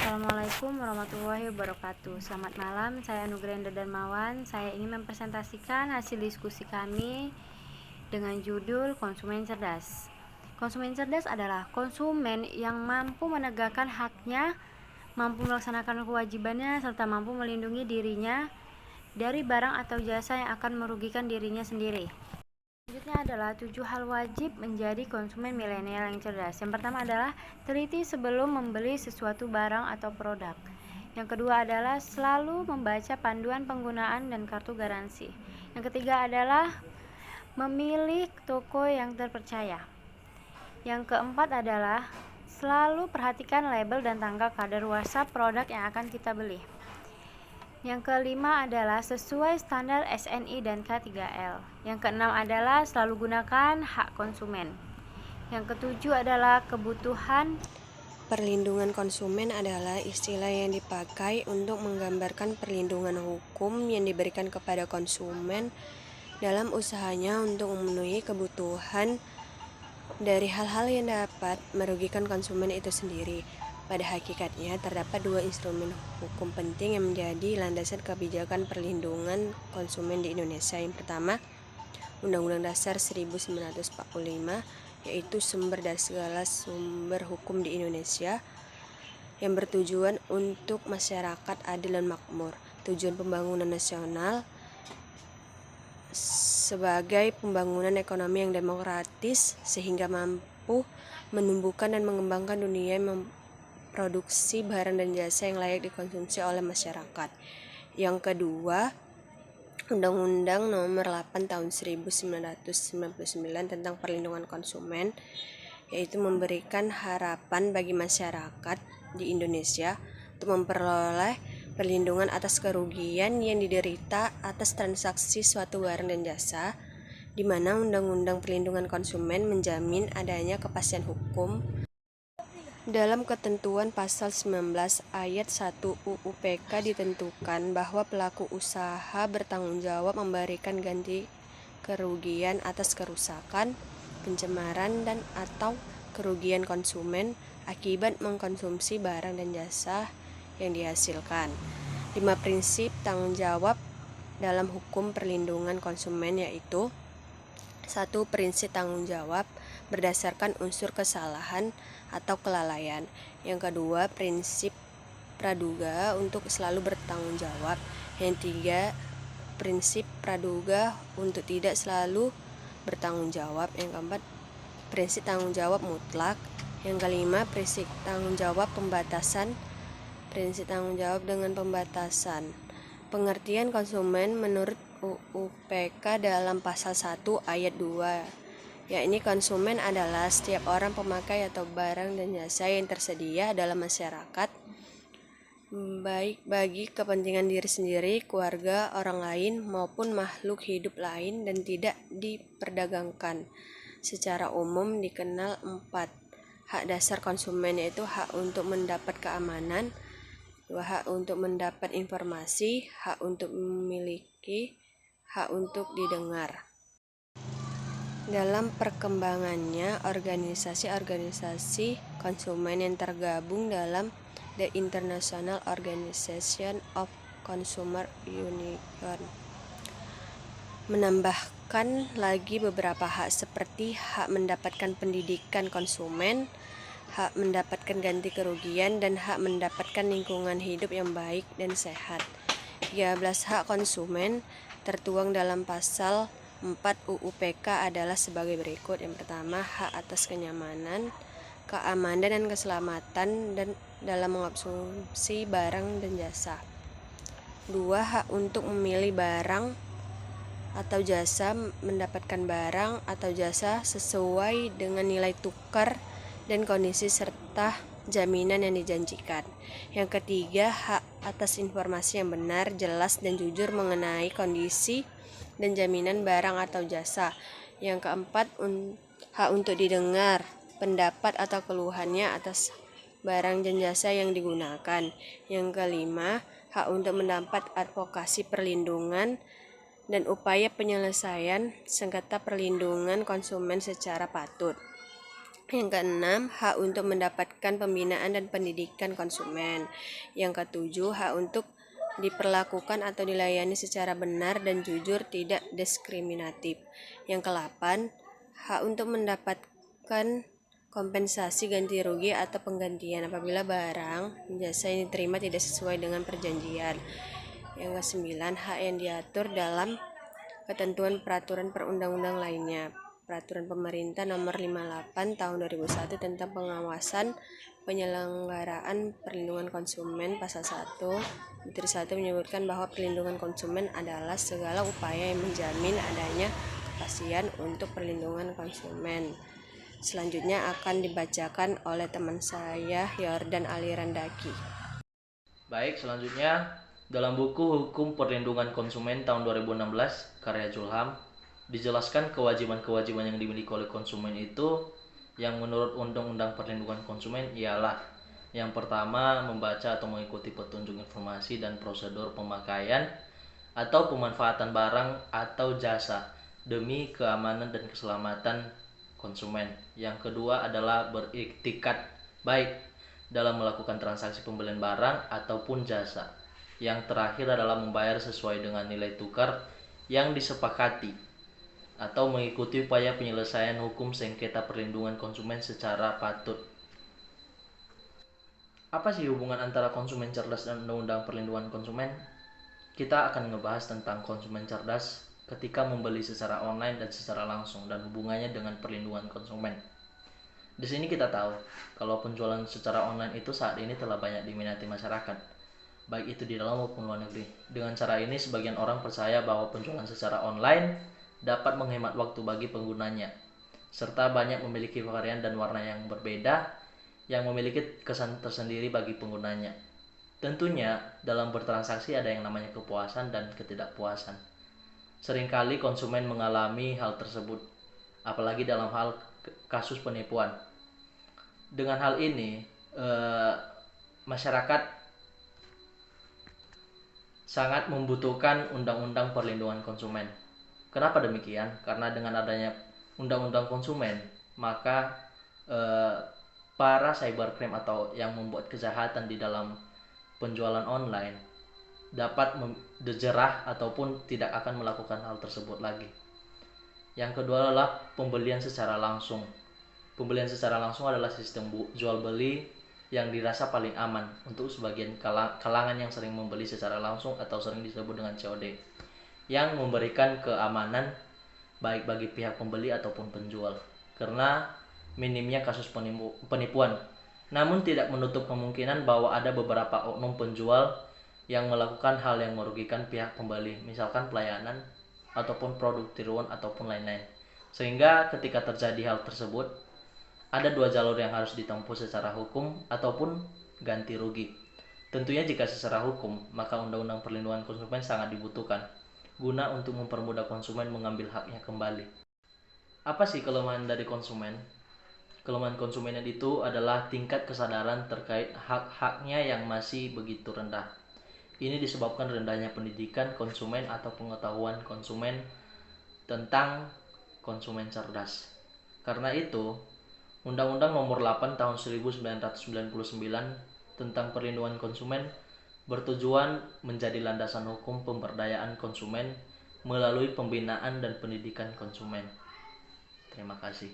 Assalamualaikum warahmatullahi wabarakatuh. Selamat malam, saya Nugrenda Darmawan. Saya ingin mempresentasikan hasil diskusi kami dengan judul Konsumen Cerdas. Konsumen cerdas adalah konsumen yang mampu menegakkan haknya, mampu melaksanakan kewajibannya, serta mampu melindungi dirinya dari barang atau jasa yang akan merugikan dirinya sendiri. Selanjutnya adalah 7 hal wajib menjadi konsumen milenial yang cerdas. Yang pertama adalah teliti sebelum membeli sesuatu barang atau produk. Yang kedua adalah selalu membaca panduan penggunaan dan kartu garansi. Yang ketiga adalah memilih toko yang terpercaya. Yang keempat adalah selalu perhatikan label dan tanggal kadaluarsa produk yang akan kita beli. Yang kelima adalah sesuai standar SNI dan K3L. Yang keenam adalah selalu gunakan hak konsumen. Yang ketujuh adalah kebutuhan. Perlindungan konsumen adalah istilah yang dipakai untuk menggambarkan perlindungan hukum yang diberikan kepada konsumen dalam usahanya untuk memenuhi kebutuhan dari hal-hal yang dapat merugikan konsumen itu sendiri. Pada hakikatnya, terdapat dua instrumen hukum penting yang menjadi landasan kebijakan perlindungan konsumen di Indonesia. Yang pertama, Undang-Undang Dasar 1945, yaitu sumber dari segala sumber hukum di Indonesia, yang bertujuan untuk masyarakat adil dan makmur. Tujuan pembangunan nasional sebagai pembangunan ekonomi yang demokratis sehingga mampu menumbuhkan dan mengembangkan dunia yang produksi barang dan jasa yang layak dikonsumsi oleh masyarakat. Yang kedua, Undang-Undang Nomor 8 Tahun 1999 tentang Perlindungan Konsumen, yaitu memberikan harapan bagi masyarakat di Indonesia untuk memperoleh perlindungan atas kerugian yang diderita atas transaksi suatu barang dan jasa, di mana Undang-Undang Perlindungan Konsumen menjamin adanya kepastian hukum. Dalam ketentuan pasal 19 ayat 1 UU PK ditentukan bahwa pelaku usaha bertanggung jawab memberikan ganti kerugian atas kerusakan, pencemaran dan atau kerugian konsumen akibat mengkonsumsi barang dan jasa yang dihasilkan. 5 prinsip tanggung jawab dalam hukum perlindungan konsumen yaitu: 1. Prinsip tanggung jawab berdasarkan unsur kesalahan atau kelalaian. Yang kedua, prinsip praduga untuk selalu bertanggung jawab. Yang ketiga, prinsip praduga untuk tidak selalu bertanggung jawab. Yang keempat, prinsip tanggung jawab mutlak. Yang kelima, prinsip tanggung jawab pembatasan. Prinsip tanggung jawab dengan pembatasan. Pengertian konsumen menurut UU PK dalam pasal 1 ayat 2, yakni konsumen adalah setiap orang pemakai atau barang dan jasa yang tersedia dalam masyarakat, baik bagi kepentingan diri sendiri, keluarga, orang lain, maupun makhluk hidup lain, dan tidak diperdagangkan. Secara umum dikenal 4 hak dasar konsumen, yaitu hak untuk mendapat keamanan, 2 hak untuk mendapat informasi, hak untuk memiliki, hak untuk didengar. Dalam perkembangannya, organisasi-organisasi konsumen yang tergabung dalam The International Organization of Consumer Union menambahkan lagi beberapa hak seperti hak mendapatkan pendidikan konsumen, hak mendapatkan ganti kerugian, dan hak mendapatkan lingkungan hidup yang baik dan sehat. 13 hak konsumen tertuang dalam pasal 4 UU PK adalah sebagai berikut. Yang pertama, hak atas kenyamanan, keamanan dan keselamatan dan dalam mengonsumsi barang dan jasa. 2. Hak untuk memilih barang atau jasa, mendapatkan barang atau jasa sesuai dengan nilai tukar dan kondisi serta jaminan yang dijanjikan. Yang ketiga, hak atas informasi yang benar, jelas dan jujur mengenai kondisi dan jaminan barang atau jasa. Yang keempat, hak untuk didengar pendapat atau keluhannya atas barang dan jasa yang digunakan. Yang kelima, hak untuk mendapat advokasi perlindungan dan upaya penyelesaian sengketa perlindungan konsumen secara patut. Yang keenam, hak untuk mendapatkan pembinaan dan pendidikan konsumen. Yang ketujuh, hak untuk diperlakukan atau dilayani secara benar dan jujur, tidak diskriminatif. Yang kedelapan, hak untuk mendapatkan kompensasi ganti rugi atau penggantian apabila barang jasa yang diterima tidak sesuai dengan perjanjian. Yang kesembilan, hak yang diatur dalam ketentuan peraturan perundang-undang lainnya. Peraturan Pemerintah Nomor 58 Tahun 2001 tentang pengawasan penyelenggaraan perlindungan konsumen pasal 1 butir 1 menyebutkan bahwa perlindungan konsumen adalah segala upaya yang menjamin adanya kepastian untuk perlindungan konsumen. Selanjutnya akan dibacakan oleh teman saya Yordan Alirandaki. Baik, selanjutnya dalam buku Hukum Perlindungan Konsumen tahun 2016 karya Julham dijelaskan kewajiban-kewajiban yang dimiliki oleh konsumen itu yang menurut Undang-Undang Perlindungan Konsumen ialah yang pertama, membaca atau mengikuti petunjuk informasi dan prosedur pemakaian atau pemanfaatan barang atau jasa demi keamanan dan keselamatan konsumen. Yang kedua adalah beriktikat baik dalam melakukan transaksi pembelian barang ataupun jasa. Yang terakhir adalah membayar sesuai dengan nilai tukar yang disepakati atau mengikuti upaya penyelesaian hukum sengketa perlindungan konsumen secara patut. Apa sih hubungan antara konsumen cerdas dan undang-undang perlindungan konsumen? Kita akan ngebahas tentang konsumen cerdas ketika membeli secara online dan secara langsung dan hubungannya dengan perlindungan konsumen. Di sini kita tahu kalau penjualan secara online itu saat ini telah banyak diminati masyarakat, baik itu di dalam maupun luar negeri. Dengan cara ini, sebagian orang percaya bahwa penjualan secara online dapat menghemat waktu bagi penggunanya, serta banyak memiliki varian dan warna yang berbeda yang memiliki kesan tersendiri bagi penggunanya. Tentunya, dalam bertransaksi ada yang namanya kepuasan dan ketidakpuasan. Seringkali konsumen mengalami hal tersebut, apalagi dalam hal kasus penipuan. Dengan hal ini, masyarakat sangat membutuhkan undang-undang perlindungan konsumen. Kenapa demikian? Karena dengan adanya undang-undang konsumen, maka para cybercrime atau yang membuat kejahatan di dalam penjualan online dapat dijerah ataupun tidak akan melakukan hal tersebut lagi. Yang kedua adalah pembelian secara langsung. Pembelian secara langsung adalah sistem jual beli yang dirasa paling aman untuk sebagian kalangan yang sering membeli secara langsung atau sering disebut dengan COD, yang memberikan keamanan baik bagi pihak pembeli ataupun penjual karena minimnya kasus penipuan. Namun tidak menutup kemungkinan bahwa ada beberapa oknum penjual yang melakukan hal yang merugikan pihak pembeli, misalkan pelayanan ataupun produk tiruan ataupun lain-lain. Sehingga ketika terjadi hal tersebut, ada dua jalur yang harus ditempuh secara hukum ataupun ganti rugi. Tentunya jika secara hukum, maka Undang-Undang Perlindungan Konsumen sangat dibutuhkan guna untuk mempermudah konsumen mengambil haknya kembali. Apa sih kelemahan dari konsumen? Kelemahan konsumen itu adalah tingkat kesadaran terkait hak-haknya yang masih begitu rendah. Ini disebabkan rendahnya pendidikan konsumen atau pengetahuan konsumen tentang konsumen cerdas. Karena itu, Undang-Undang Nomor 8 Tahun 1999 tentang Perlindungan Konsumen bertujuan menjadi landasan hukum pemberdayaan konsumen melalui pembinaan dan pendidikan konsumen. Terima kasih.